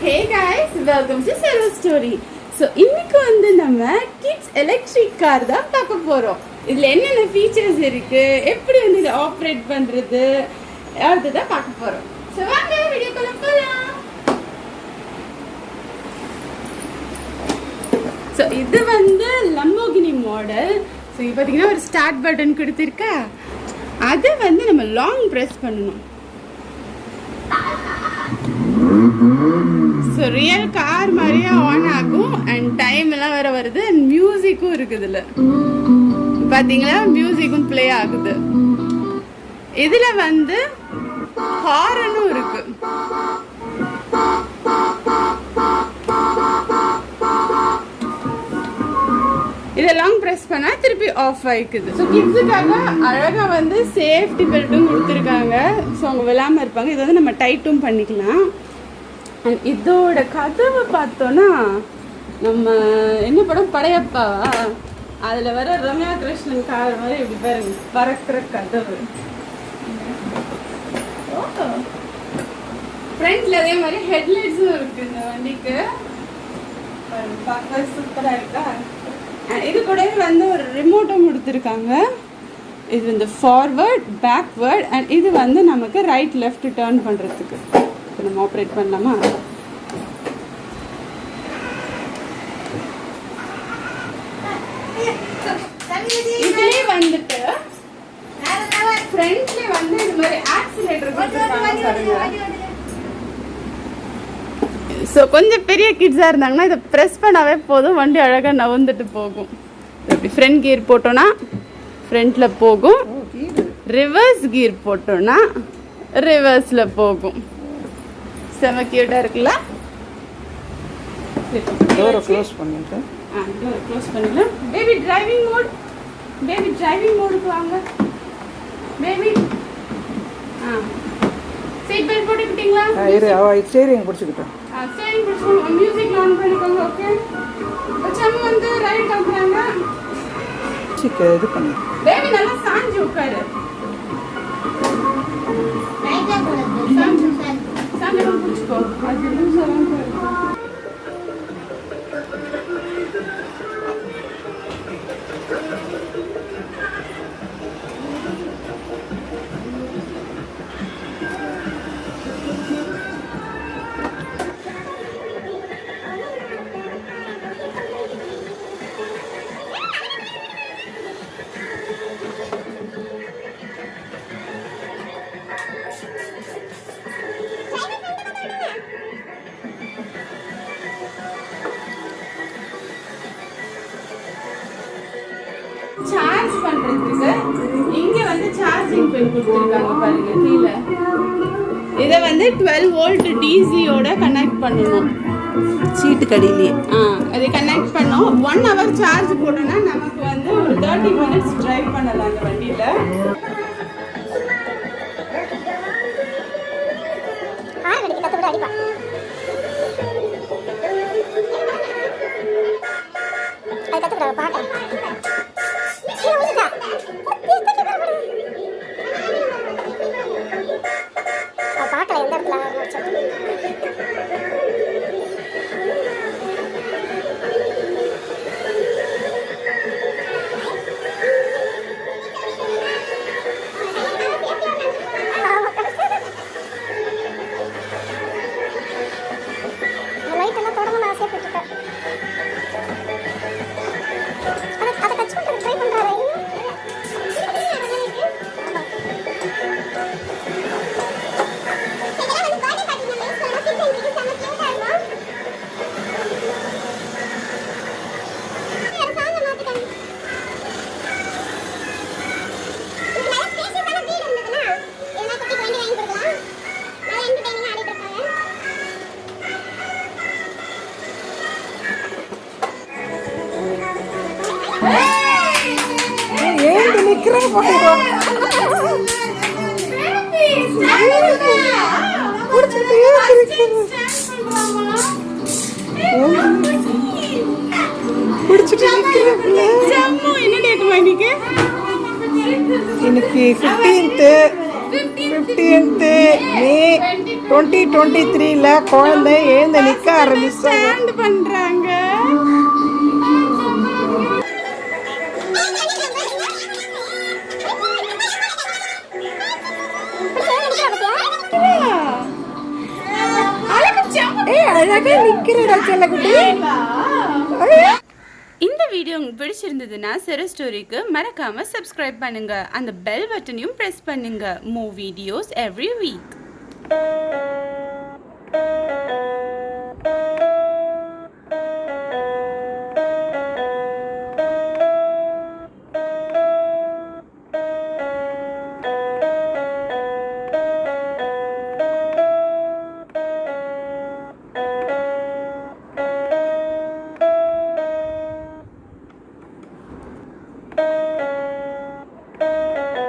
Hey guys, welcome to Servo Story. So, இன்னைக்கு வந்து நம்ம கிட்ஸ் எலக்ட்ரிக் கார் தான் பார்க்க போறோம். இதுல என்னென்ன ஃபீச்சர்ஸ் இருக்கு, எப்படி வந்து இதை ஆப்ரேட் பண்றது, அதுதான் பார்க்க போறோம். So, வாங்க வீடியோக்குள்ள போலாம். So, இது வந்து Lamborghini மாடல். So, இது பாத்தீங்கன்னா ஒரு ஸ்டார்ட் பட்டன் கொடுத்திருக்கா. அதை வந்து நம்ம லாங் பிரஸ் பண்ணணும். ஸோ ரியல் கார் மாதிரியே ஆன் ஆகும் அண்ட் டைம் எல்லாம் வேற வருது அண்ட் மியூசிக்கும் இருக்குது. இதில் பார்த்தீங்களா, மியூசிக்கும் ப்ளே ஆகுது. இதில் வந்து ஹாரனும் இருக்கு. இதெல்லாம் ப்ரெஸ் பண்ணால் திருப்பி ஆஃப் ஆகிக்குது. ஸோ கிட்ஸுக்காக அழகாக வந்து சேஃப்டி பெல்ட்டும் கொடுத்துருக்காங்க. ஸோ அவங்க விழாமல் இருப்பாங்க. இதை வந்து நம்ம டைட்டும் பண்ணிக்கலாம். இதோட கதவை பார்த்தோன்னா நம்ம என்ன படம் படையப்பாவா, அதில் வர ரம்யா கிருஷ்ணன் கார் மாதிரி இப்படி பாருங்க, பறக்கிற கதவு. ஃப்ரண்ட்ல அதே மாதிரி ஹெட்லைட்ஸும் இருக்கு இந்த வண்டிக்கு. பார்க்க சூப்பராக இருக்கா. இது கூட வந்து ஒரு ரிமோட்டும் கொடுத்துருக்காங்க. இது வந்து ஃபார்வர்ட், பேக்வேர்ட் அண்ட் இது வந்து நமக்கு ரைட் லெஃப்ட் டேர்ன் பண்ணுறதுக்கு. இப்போ நம்ம ஆப்ரேட் பண்ணலாமா? இதுலேயே வந்துட்டு ஃப்ரண்ட்ல வந்து இது மாதிரி ஆக்சிலேட்டர் கொடுத்துருக்காங்க. ஸோ கொஞ்சம் பெரிய கிட்ஸாக இருந்தாங்கன்னா இதை ப்ரெஸ் பண்ணாவே போதும், வண்டி அழகாக நவுந்துட்டு போகும். இப்படி ஃப்ரண்ட் கியர் போட்டோன்னா ஃப்ரண்ட்டில் போகும், ரிவர்ஸ் கியர் போட்டோன்னா ரிவர்ஸில் போகும். செம கியூட்டாக இருக்குல்ல. டோரை க்ளோஸ் பண்ணிட்டு டோரை க்ளோஸ் பண்ணிடலாம். Baby driving mode, baby driving மோடுக்கு வாங்க பேபி. சீட் பெல்ட் போட்டுக்கிட்டீங்களா? இரு, அவ ஸ்டீரிங் பிடிச்சிக்கிட்டோம். ஸ்டீரிங் பிடிச்சிக்கோங்க, மியூசிக் ஆன் பண்ணிக்கோங்க. ஓகே, சம் வந்து ரைட் காட்டுறாங்க. சீக்கிரம் இது பண்ணு பேபி, நல்லா சாஞ்சு உட்காரு. சாஞ்சு பிடிச்சிக்கோ, அது லூஸாக தான். சார்ஜ் பண்றதுக்கு இங்க வந்து சார்ஜிங் பின் கொடுத்திருக்காங்க பாருங்க கீழே. இதை வந்து 12 வோல்ட் டிசியோட கனெக்ட் பண்ணணும். சீட்டு கடியிலே அதை கனெக்ட் பண்ணோம். 1 hour சார்ஜ் போட்டோம்னா நமக்கு வந்து ஒரு 30 minutes டிரைவ் பண்ணலாம் அந்த வண்டியில. ஏன் நிக்கிறேன் என்ன டேட் இன்னைக்கு? இன்னைக்கு 15th May 2023ல குழந்தை எழுந்து நிக்க ஆரம்பிச்சாங்க. ஸ்டாண்ட் பண்றாங்க. அழகா நிக்கிறடா செல்லக்குட்டி. இந்த வீடியோ உங்களுக்கு பிடிச்சிருந்ததுன்னா செர ஸ்டோரிக்கு மறக்காம சப்ஸ்கிரைப் பண்ணுங்க. அந்த பெல் பட்டனையும் பிரஸ் பண்ணுங்க. Move videos every week.